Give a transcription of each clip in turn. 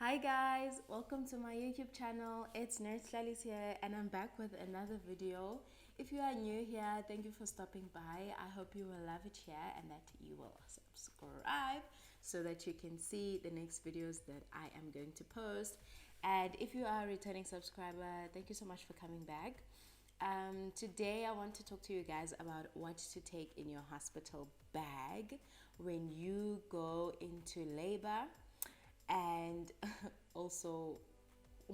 Hi guys, welcome to my YouTube channel. It's Nurse Lalis here and I'm back with another video. If you are new here, thank you for stopping by. I hope you will love it here and that you will subscribe so that you can see the next videos that I am going to post. And if you are a returning subscriber, thank you so much for coming back. Today I want to talk to you guys about what to take in your hospital bag when you go into labor, and also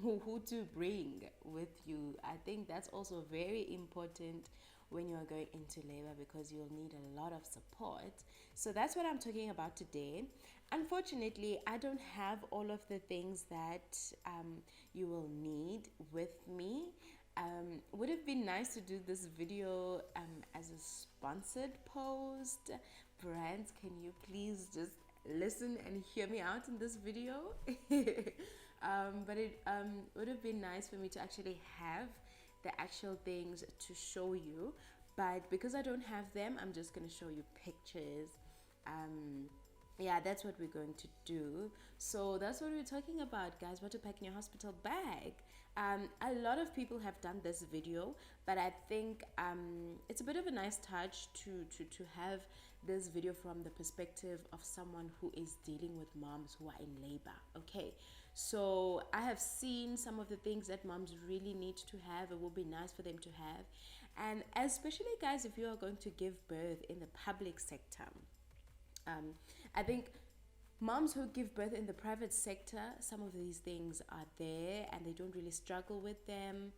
who to bring with you. I think that's also very important when you're going into labor because you'll need a lot of support. So that's what I'm talking about today. Unfortunately, I don't have all of the things that you will need with me. Would have been nice to do this video as a sponsored post. Brands, can you please just listen and hear me out in this video? But it would have been nice for me to actually have the actual things to show you. But because I don't have them, I'm just going to show you pictures. Yeah, that's what we're going to do. So that's what we're talking about, guys. What to pack in your hospital bag. A lot of people have done this video, but I think it's a bit of a nice touch to have this video from the perspective of someone who is dealing with moms who are in labor. Okay, so I have seen some of the things that moms really need to have. It will be nice for them to have, and especially, guys, if you are going to give birth in the public sector. I think moms who give birth in the private sector, some of these things are there and they don't really struggle with them.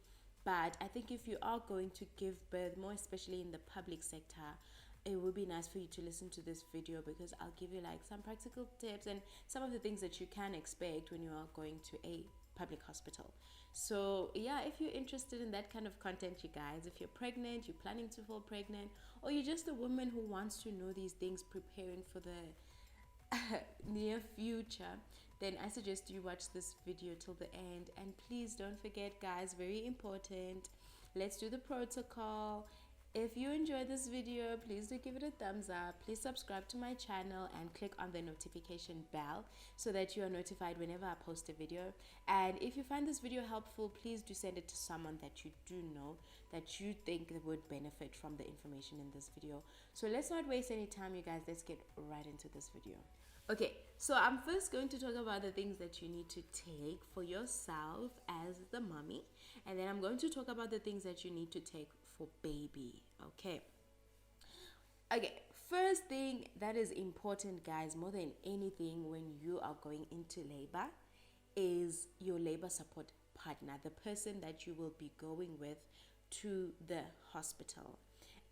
But I think if you are going to give birth, more especially in the public sector, it would be nice for you to listen to this video because I'll give you like some practical tips and some of the things that you can expect when you are going to a public hospital. So yeah, if you're interested in that kind of content, you guys, if you're pregnant, you're planning to fall pregnant, or you're just a woman who wants to know these things, preparing for the near future, then I suggest you watch this video till the end. And please don't forget, guys, very important, let's do the protocol. If you enjoyed this video, please do give it a thumbs up. Please subscribe to my channel and click on the notification bell so that you are notified whenever I post a video. And if you find this video helpful, please do send it to someone that you do know that you think would benefit from the information in this video. So let's not waste any time, you guys. Let's get right into this video. Okay, so I'm first going to talk about the things that you need to take for yourself as the mommy, and then I'm going to talk about the things that you need to take for baby. Okay, first thing that is important, guys, more than anything when you are going into labor, is your labor support partner, the person that you will be going with to the hospital.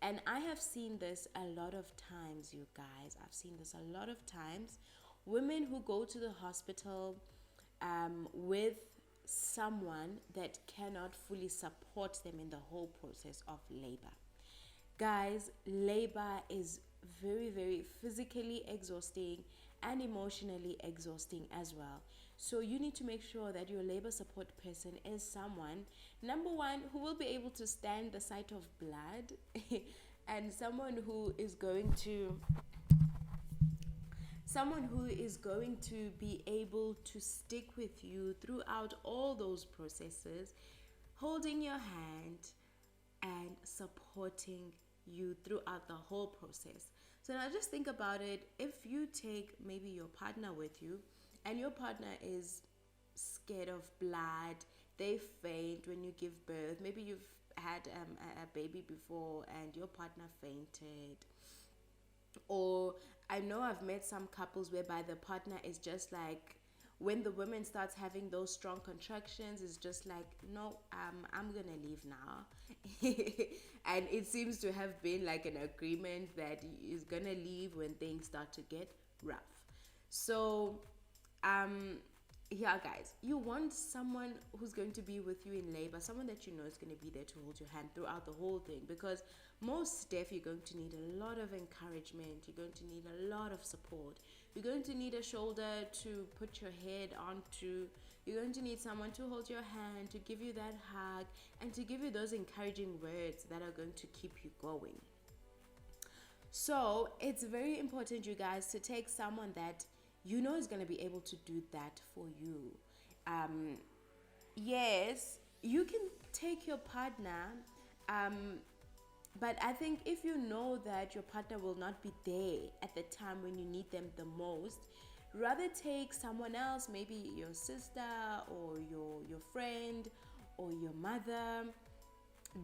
And I have seen this a lot of times, you guys. I've seen this a lot of times. Women who go to the hospital with someone that cannot fully support them in the whole process of labor. Guys, labor is very, very physically exhausting and emotionally exhausting as well. So you need to make sure that your labor support person is someone, number one, who will be able to stand the sight of blood and someone who is going to be able to stick with you throughout all those processes, holding your hand and supporting you throughout the whole process. So now just think about it. If you take maybe your partner with you and your partner is scared of blood, they faint when you give birth, maybe you've had a baby before and your partner fainted, or I know I've met some couples whereby the partner is just like, when the woman starts having those strong contractions, it's just like, no, I'm gonna leave now. And it seems to have been like an agreement that he's gonna leave when things start to get rough. So yeah, guys, you want someone who's going to be with you in labor, someone that you know is going to be there to hold your hand throughout the whole thing, because most deaf, you're going to need a lot of encouragement, you're going to need a lot of support, you're going to need a shoulder to put your head onto, you're going to need someone to hold your hand, to give you that hug, and to give you those encouraging words that are going to keep you going. So it's very important, you guys, to take someone that you know is going to be able to do that for you. Yes, you can take your partner, but I think if you know that your partner will not be there at the time when you need them the most, rather take someone else, maybe your sister or your friend or your mother,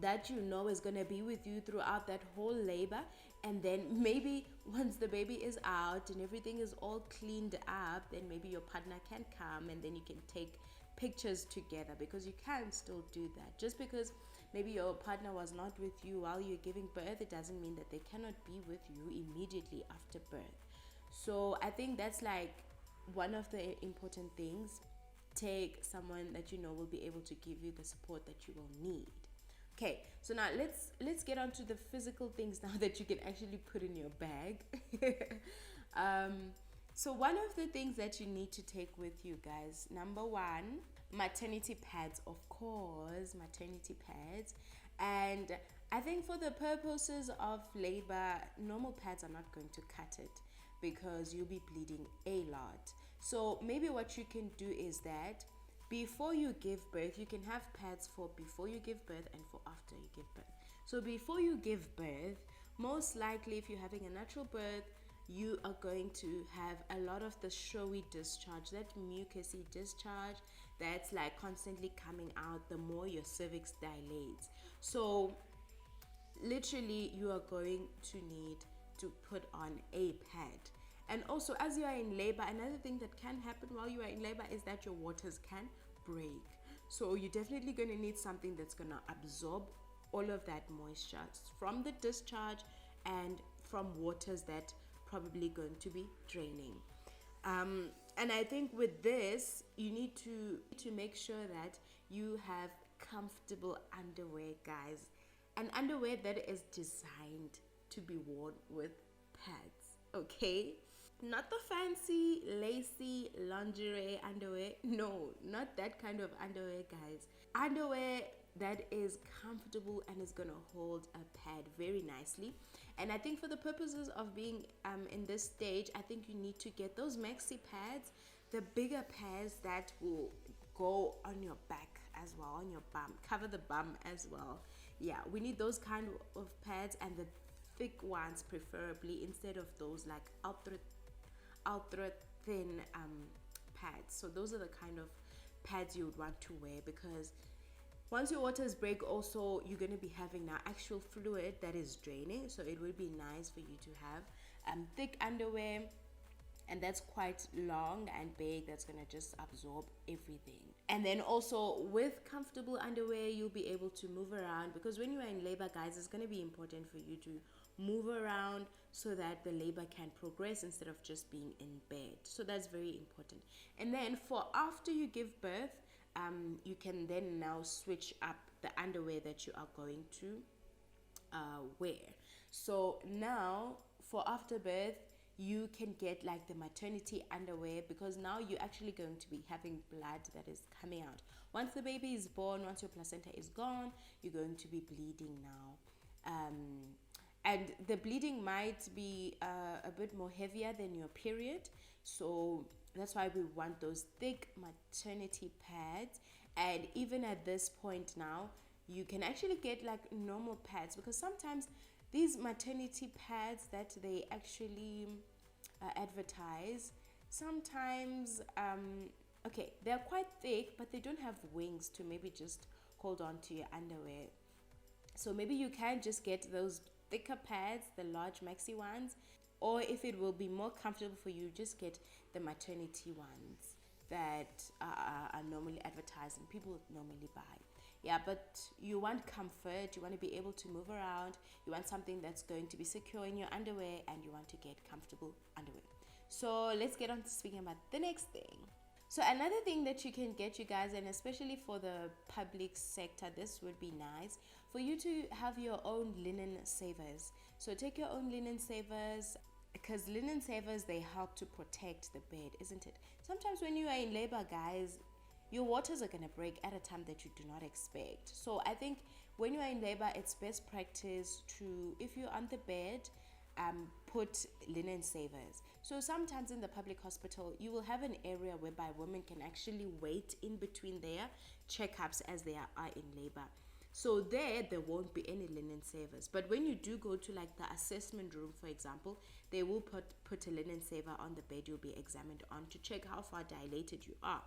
that you know is going to be with you throughout that whole labor. And then maybe once the baby is out and everything is all cleaned up, then maybe your partner can come and then you can take pictures together, because you can still do that. Just because maybe your partner was not with you while you're giving birth, it doesn't mean that they cannot be with you immediately after birth. So I think that's like one of the important things. Take someone that you know will be able to give you the support that you will need. Okay, so now let's get on to the physical things now that you can actually put in your bag. um, so one of the things that you need to take with you, guys, number one, maternity pads, of course, maternity pads. And I think for the purposes of labor, normal pads are not going to cut it, because you'll be bleeding a lot. So maybe what you can do is that before you give birth, you can have pads for before you give birth and for after you give birth. So before you give birth, most likely if you're having a natural birth, you are going to have a lot of the showy discharge, that mucousy discharge that's like constantly coming out the more your cervix dilates. So literally you are going to need to put on a pad. And also, as you are in labor, another thing that can happen while you are in labor is that your waters can break. So you're definitely going to need something that's going to absorb all of that moisture from the discharge and from waters that probably going to be draining. And I think with this, you need to make sure that you have comfortable underwear, guys. An underwear that is designed to be worn with pads, okay? Not the fancy, lacy lingerie underwear. No, not that kind of underwear, guys. Underwear that is comfortable and is gonna hold a pad very nicely. And I think for the purposes of being in this stage, I think you need to get those maxi pads, the bigger pads that will go on your back as well, on your bum, cover the bum as well. Yeah, we need those kind of pads, and the thick ones preferably, instead of those like ultra thin pads. So those are the kind of pads you would want to wear, because once your waters break, also you're going to be having now actual fluid that is draining. So it would be nice for you to have thick underwear, and that's quite long and big, that's going to just absorb everything. And then also with comfortable underwear, you'll be able to move around, because when you are in labor, guys, it's going to be important for you to move around so that the labor can progress instead of just being in bed. So that's very important. And then for after you give birth, you can then now switch up the underwear that you are going to wear. So now for after birth, you can get like the maternity underwear, because now you're actually going to be having blood that is coming out. Once the baby is born, once your placenta is gone, you're going to be bleeding now. And the bleeding might be a bit more heavier than your period. So that's why we want those thick maternity pads. And even at this point now, you can actually get like normal pads, because sometimes these maternity pads that they actually advertise, sometimes okay, they're quite thick, but they don't have wings to maybe just hold on to your underwear. So maybe you can just get those thicker pads, the large maxi ones, or if it will be more comfortable for you, just get the maternity ones that are normally advertised and people normally buy. Yeah, but you want comfort, you want to be able to move around, you want something that's going to be secure in your underwear, and you want to get comfortable underwear. So let's get on to speaking about the next thing. So another thing that you can get, you guys, and especially for the public sector, this would be nice for you to have your own linen savers. So take your own linen savers, because linen savers, they help to protect the bed, isn't it? Sometimes when you are in labor, guys, your waters are going to break at a time that you do not expect. So I think when you are in labor, it's best practice to, if you're on the bed, put linen savers. So sometimes in the public hospital, you will have an area whereby women can actually wait in between their checkups as they are in labor. So there won't be any linen savers. But when you do go to like the assessment room, for example, they will put a linen saver on the bed you'll be examined on to check how far dilated you are.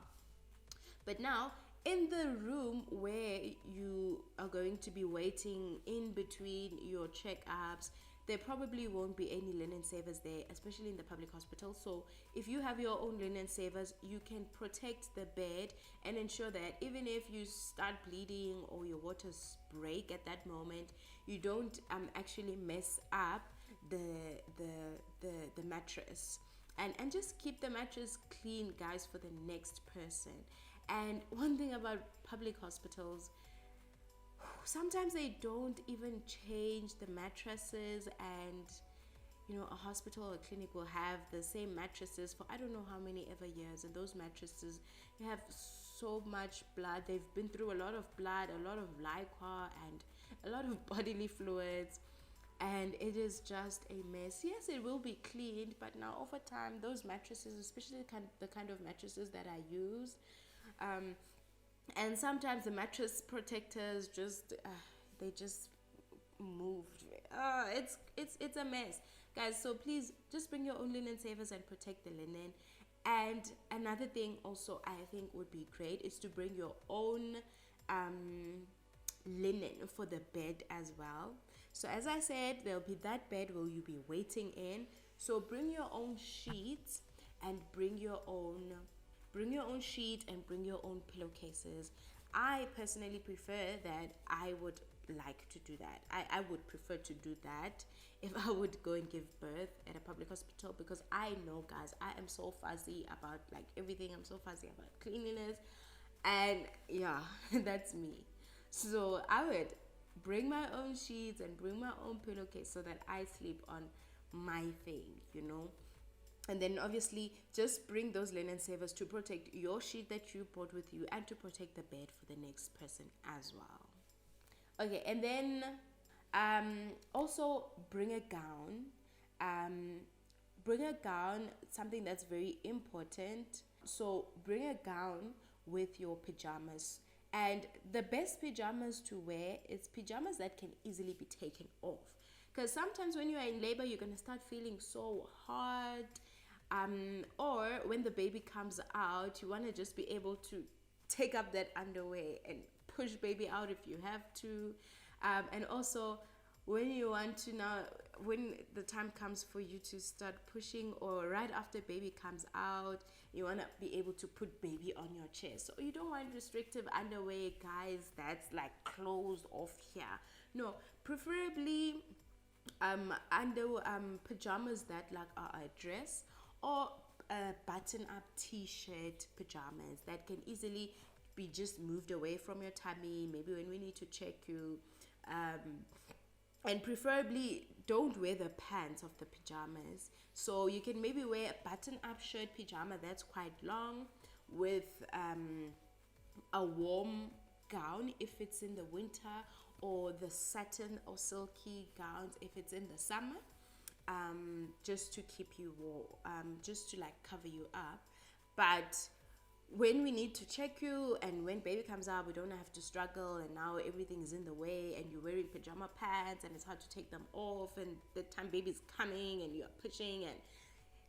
But now, in the room where you are going to be waiting in between your checkups, there probably won't be any linen savers there, especially in the public hospital. So if you have your own linen savers, you can protect the bed and ensure that even if you start bleeding or your waters break at that moment, you don't actually mess up the mattress. And just keep the mattress clean, guys, for the next person. And one thing about public hospitals, sometimes they don't even change the mattresses, and a hospital or a clinic will have the same mattresses for I don't know how many ever years, and those mattresses have so much blood. They've been through a lot of blood, a lot of liquor, and a lot of bodily fluids, and it is just a mess. Yes, it will be cleaned, but now over time, those mattresses, especially the kind of mattresses that I use, and sometimes the mattress protectors just they just moved. It's a mess, guys. So please just bring your own linen savers and protect the linen. And another thing also I think would be great is to bring your own linen for the bed as well. So as I said, there'll be that bed where you'll be waiting in. So bring your own sheets and bring your own sheet and bring your own pillowcases. I personally prefer that. I would like to do that. I would prefer to do that if I would go and give birth at a public hospital, because I know, guys, I am so fussy about like everything. I'm so fussy about cleanliness, and yeah, that's me. So I would bring my own sheets and bring my own pillowcase so that I sleep on my thing. And then obviously just bring those linen savers to protect your sheet that you brought with you and to protect the bed for the next person as well. Okay, and then also bring a gown. Something that's very important. So bring a gown with your pajamas. And the best pajamas to wear is pajamas that can easily be taken off. Because sometimes when you are in labor, you're going to start feeling so hot. Or when the baby comes out, you want to just be able to take up that underwear and push baby out if you have to. And also when the time comes for you to start pushing, or right after baby comes out, you want to be able to put baby on your chest. So you don't want restrictive underwear, guys, that's like closed off here. No, preferably under pajamas that like are a dress, or a button-up t-shirt pajamas that can easily be just moved away from your tummy, maybe when we need to check you. And preferably don't wear the pants of the pajamas. So you can maybe wear a button-up shirt pajama that's quite long with a warm gown if it's in the winter, or the satin or silky gowns if it's in the summer, just to keep you warm, just to like cover you up. But when we need to check you and when baby comes out, we don't have to struggle, and now everything is in the way and you're wearing pajama pants and it's hard to take them off, and the time baby's coming and you're pushing, and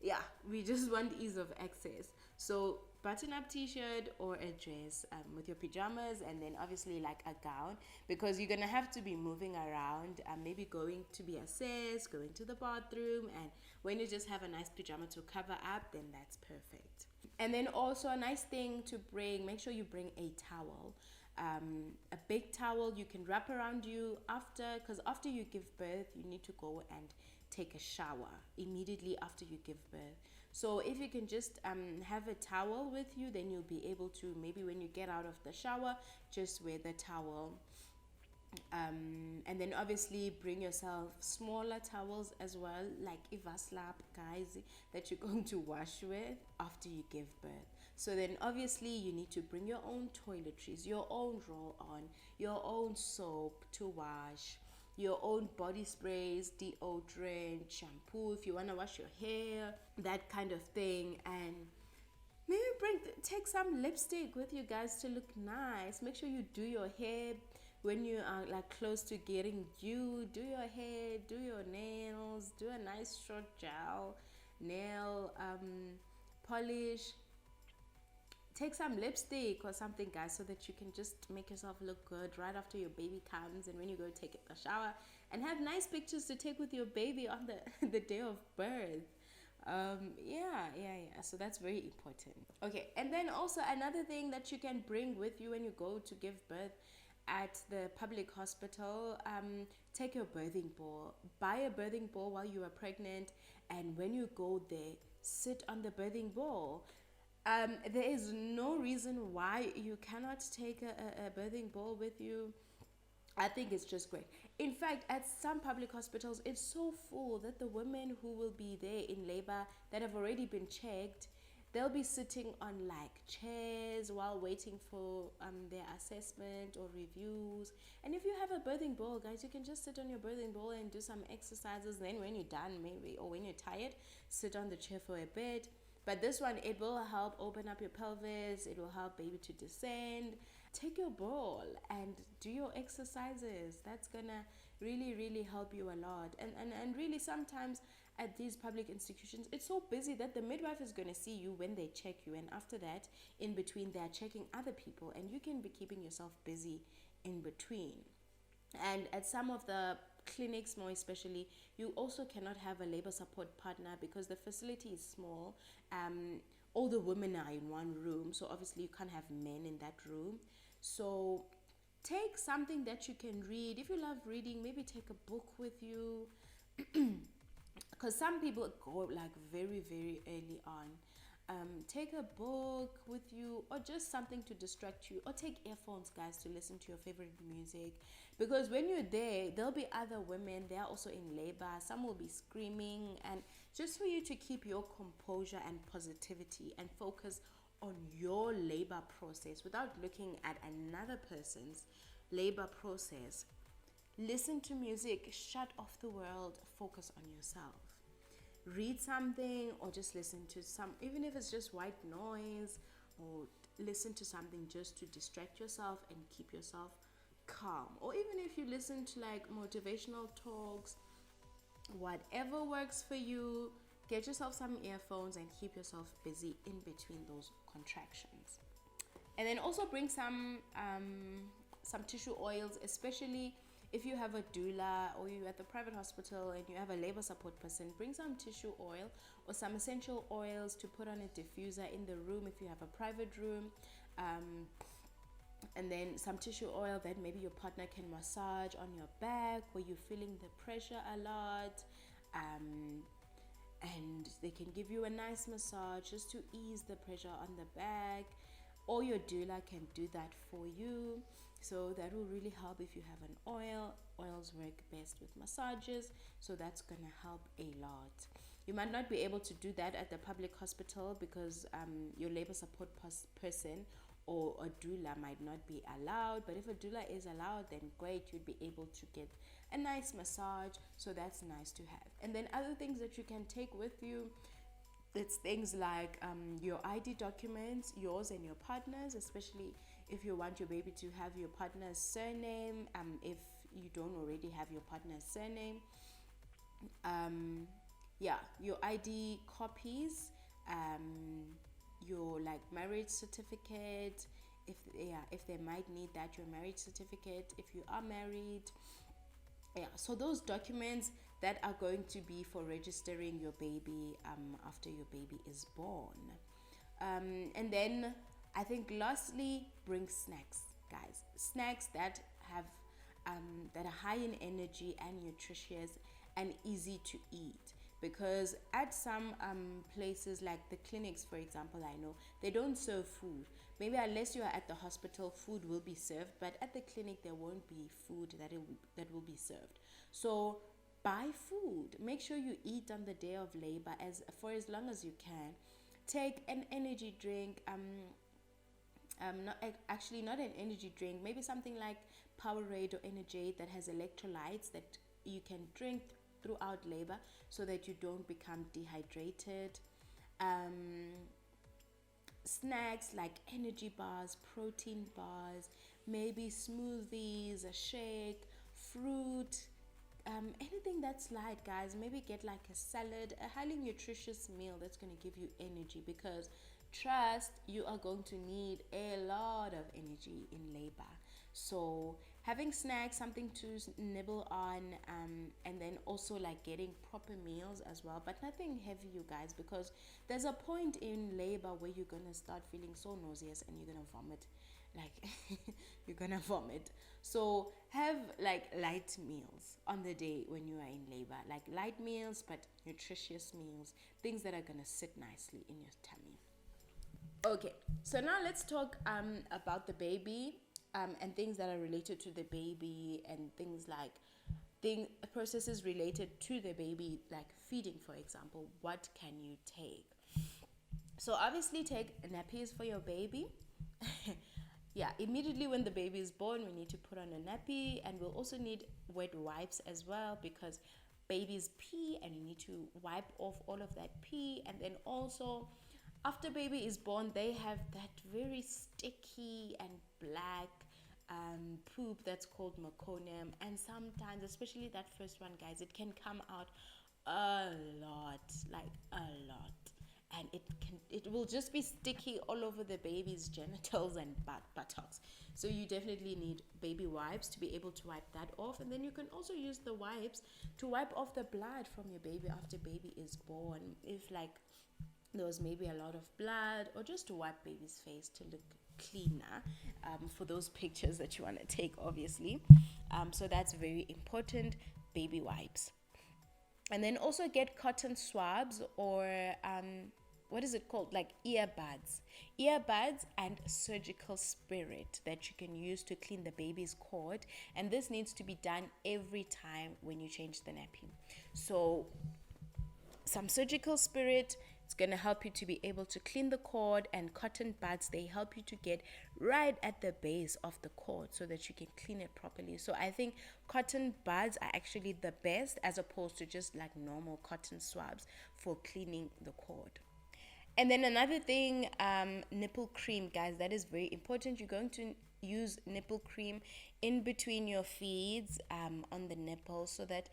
yeah, we just want ease of access. So button up t-shirt or a dress with your pajamas, and then obviously like a gown, because you're gonna have to be moving around, maybe going to be assessed, going to the bathroom, and when you just have a nice pajama to cover up, then that's perfect. And then also a nice thing to bring, make sure you bring a towel, a big towel you can wrap around you because after you give birth, you need to go and take a shower immediately after you give birth. So if you can just have a towel with you, then you'll be able to, maybe when you get out of the shower, just wear the towel. And then obviously bring yourself smaller towels as well, like Ivaslap, guys, that you're going to wash with after you give birth. So then obviously you need to bring your own toiletries, your own roll-on, your own soap to wash, your own body sprays, deodorant, shampoo, if you want to wash your hair, that kind of thing. And maybe take some lipstick with you guys to look nice. Make sure you do your hair when you are like close to getting due. Do your hair, do your nails, do a nice short gel nail polish. Take some lipstick or something, guys, so that you can just make yourself look good right after your baby comes, and when you go take a shower, and have nice pictures to take with your baby on the the day of birth. Yeah, so that's very important. Okay, and then also another thing that you can bring with you when you go to give birth at the public hospital, take your birthing ball. Buy a birthing ball while you are pregnant, and when you go there, sit on the birthing ball. There is no reason why you cannot take a birthing ball with you. I think it's just great. In fact, at some public hospitals, it's so full that the women who will be there in labor that have already been checked, they'll be sitting on like chairs while waiting for their assessment or reviews. And if you have a birthing ball, guys, you can just sit on your birthing ball and do some exercises. Then when you're done, maybe, or when you're tired, sit on the chair for a bit. But this one, it will help open up your pelvis. It will help baby to descend. Take your ball and do your exercises. That's gonna really, really help you a lot. And really, sometimes at these public institutions, it's so busy that the midwife is gonna see you when they check you. And after that, in between, they're checking other people. And you can be keeping yourself busy in between. And at some of the clinics, more especially, you also cannot have a labor support partner because the facility is small. All the women are in one room, so obviously you can't have men in that room. So take something that you can read. If you love reading, maybe take a book with you, because some people go like very, very early on. Take a book with you, or just something to distract you, or take earphones, guys, to listen to your favorite music, because when you're there, there'll be other women, they're also in labor, some will be screaming, and just for you to keep your composure and positivity and focus on your labor process without looking at another person's labor process. Listen to music, shut off the world, focus on yourself. Read something, or just listen to some, even if it's just white noise, or listen to something just to distract yourself and keep yourself calm. Or even if you listen to like motivational talks, whatever works for you, get yourself some earphones and keep yourself busy in between those contractions. And then also bring some tissue oils, especially if you have a doula or you're at the private hospital and you have a labor support person. Bring some tissue oil or some essential oils to put on a diffuser in the room if you have a private room. And then some tissue oil that maybe your partner can massage on your back where you're feeling the pressure a lot. And they can give you a nice massage just to ease the pressure on the back, or your doula can do that for you. So that will really help if you have an oil. Oils work best with massages, so that's gonna help a lot. You might not be able to do that at the public hospital because your labor support person or a doula might not be allowed, but if a doula is allowed, then great, you'd be able to get a nice massage, so that's nice to have. And then other things that you can take with you, it's things like your ID documents, yours and your partner's, especially if you want your baby to have your partner's surname, if you don't already have your partner's surname. Your ID copies, your like marriage certificate, if they might need that, your marriage certificate if you are married. So those documents that are going to be for registering your baby after your baby is born. And then I think lastly, bring snacks, guys. Snacks that have that are high in energy and nutritious and easy to eat. Because at some places like the clinics, for example, I know they don't serve food. Maybe unless you are at the hospital, food will be served, but at the clinic there won't be food that will be served. So buy food. Make sure you eat on the day of labor for as long as you can. Take an energy drink. actually not an energy drink, maybe something like Powerade or Energy that has electrolytes that you can drink throughout labor so that you don't become dehydrated. Snacks like energy bars, protein bars, maybe smoothies, a shake, fruit, anything that's light, guys. Maybe get like a salad, a highly nutritious meal that's going to give you energy, because trust, you are going to need a lot of energy in labor. So having snacks, something to nibble on, and then also like getting proper meals as well, but nothing heavy, you guys, because there's a point in labor where you're gonna start feeling so nauseous and you're gonna vomit, like you're gonna vomit. So have like light meals on the day when you are in labor, like light meals but nutritious meals, things that are gonna sit nicely in your tummy. Okay, so now let's talk about the baby, and things that are related to the baby, and things like processes related to the baby, like feeding, for example. What can you take? So obviously take nappies for your baby. Yeah, immediately when the baby is born, we need to put on a nappy, and we'll also need wet wipes as well, because babies pee and you need to wipe off all of that pee. And then also, after baby is born, they have that very sticky and black poop that's called meconium, and sometimes, especially that first one, guys, it can come out a lot, like a lot, and it will just be sticky all over the baby's genitals and buttocks. So you definitely need baby wipes to be able to wipe that off. And then you can also use the wipes to wipe off the blood from your baby after baby is born, if like there was maybe a lot of blood, or just to wipe baby's face to look cleaner, for those pictures that you want to take, obviously. So that's very important, baby wipes. And then also get cotton swabs, or what is it called, like earbuds and surgical spirit that you can use to clean the baby's cord. And this needs to be done every time when you change the nappy. So some surgical spirit, it's going to help you to be able to clean the cord, and cotton buds, they help you to get right at the base of the cord so that you can clean it properly. So I think cotton buds are actually the best, as opposed to just like normal cotton swabs for cleaning the cord. And then another thing, nipple cream, guys, that is very important. You're going to use nipple cream in between your feeds, on the nipples, so that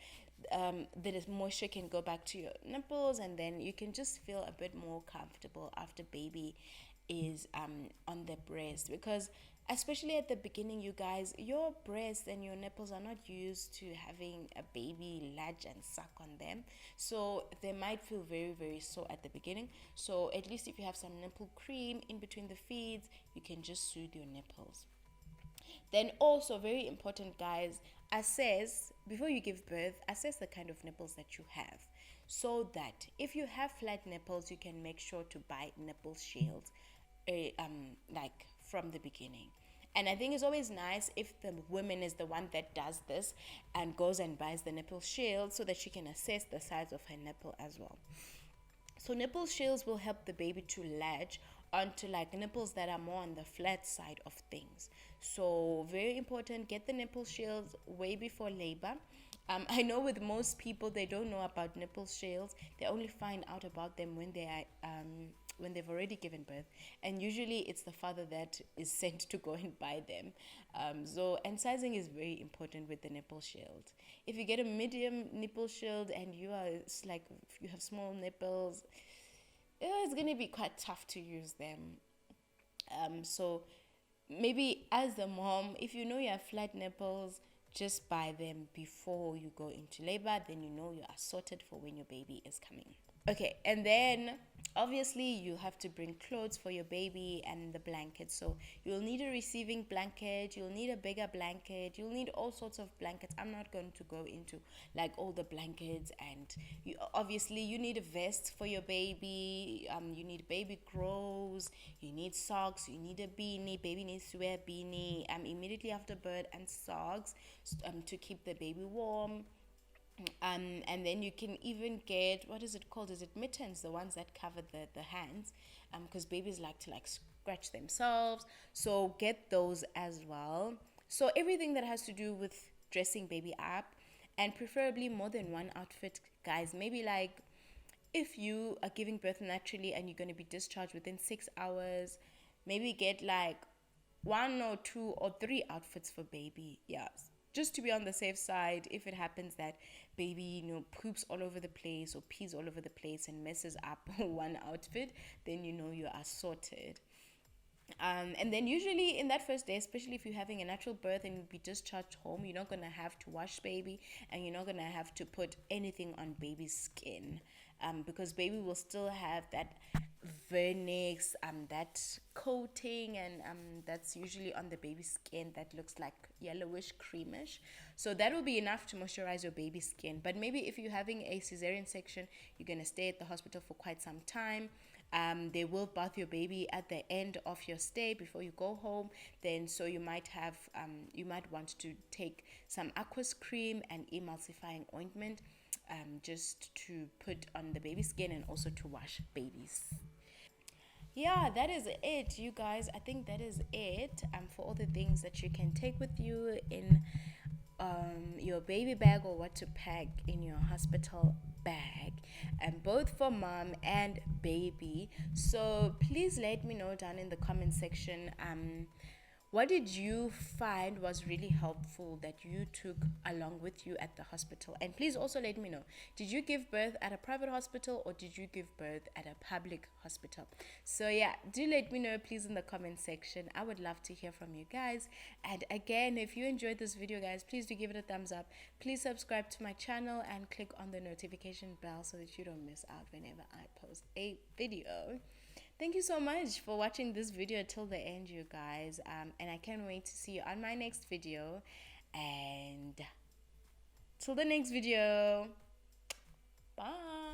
the moisture can go back to your nipples, and then you can just feel a bit more comfortable after baby is on the breast. Because especially at the beginning, you guys, your breast and your nipples are not used to having a baby latch and suck on them, so they might feel very, very sore at the beginning. So at least if you have some nipple cream in between the feeds, you can just soothe your nipples. Then also, very important, guys, assess before you give birth, assess the kind of nipples that you have, so that if you have flat nipples, you can make sure to buy nipple shields, like from the beginning. And I think it's always nice if the woman is the one that does this and goes and buys the nipple shield, so that she can assess the size of her nipple as well. So nipple shields will help the baby to latch onto like nipples that are more on the flat side of things. So very important, get the nipple shields way before labor. I know with most people, they don't know about nipple shields. They only find out about them when they are when they've already given birth, and usually it's the father that is sent to go and buy them. And sizing is very important with the nipple shield. If you get a medium nipple shield and you have small nipples, it's gonna be quite tough to use them. So maybe as the mom, if you know you have flat nipples, just buy them before you go into labor. Then you know you are sorted for when your baby is coming. Okay, and then obviously you have to bring clothes for your baby and the blanket. So you'll need a receiving blanket, you'll need a bigger blanket, you'll need all sorts of blankets. I'm not going to go into like all the blankets. And you need a vest for your baby, you need baby clothes, you need socks, you need a beanie. Baby needs to wear a beanie immediately after birth, and socks to keep the baby warm. And then you can even get, what is it called? Is it mittens? The ones that cover the hands, because babies like to scratch themselves. So get those as well. So everything that has to do with dressing baby up, and preferably more than one outfit, guys. Maybe like if you are giving birth naturally and you're going to be discharged within 6 hours, maybe get like one or two or three outfits for baby. Yeah, just to be on the safe side. If it happens that baby, poops all over the place or pees all over the place and messes up one outfit, then you are sorted. And then usually in that first day, especially if you're having a natural birth and you'll be discharged home, you're not going to have to wash baby, and you're not going to have to put anything on baby's skin, because baby will still have that vernix, that coating, and that's usually on the baby's skin that looks like yellowish creamish. So that will be enough to moisturize your baby's skin. But maybe if you're having a cesarean section, you're going to stay at the hospital for quite some time. They will bath your baby at the end of your stay before you go home. Then, so you might have, you might want to take some aqueous cream and emulsifying ointment, just to put on the baby's skin and also to wash babies. Yeah, that is it, you guys. I think that is it, for all the things that you can take with you in your baby bag, or what to pack in your hospital bag, and both for mom and baby. So please let me know down in the comment section, what did you find was really helpful that you took along with you at the hospital? And please also let me know, did you give birth at a private hospital or did you give birth at a public hospital? So yeah, do let me know please in the comment section. I would love to hear from you guys. And again, if you enjoyed this video, guys, please do give it a thumbs up. Please subscribe to my channel and click on the notification bell so that you don't miss out whenever I post a video. Thank you so much for watching this video till the end, you guys. And I can't wait to see you on my next video. And till the next video, bye.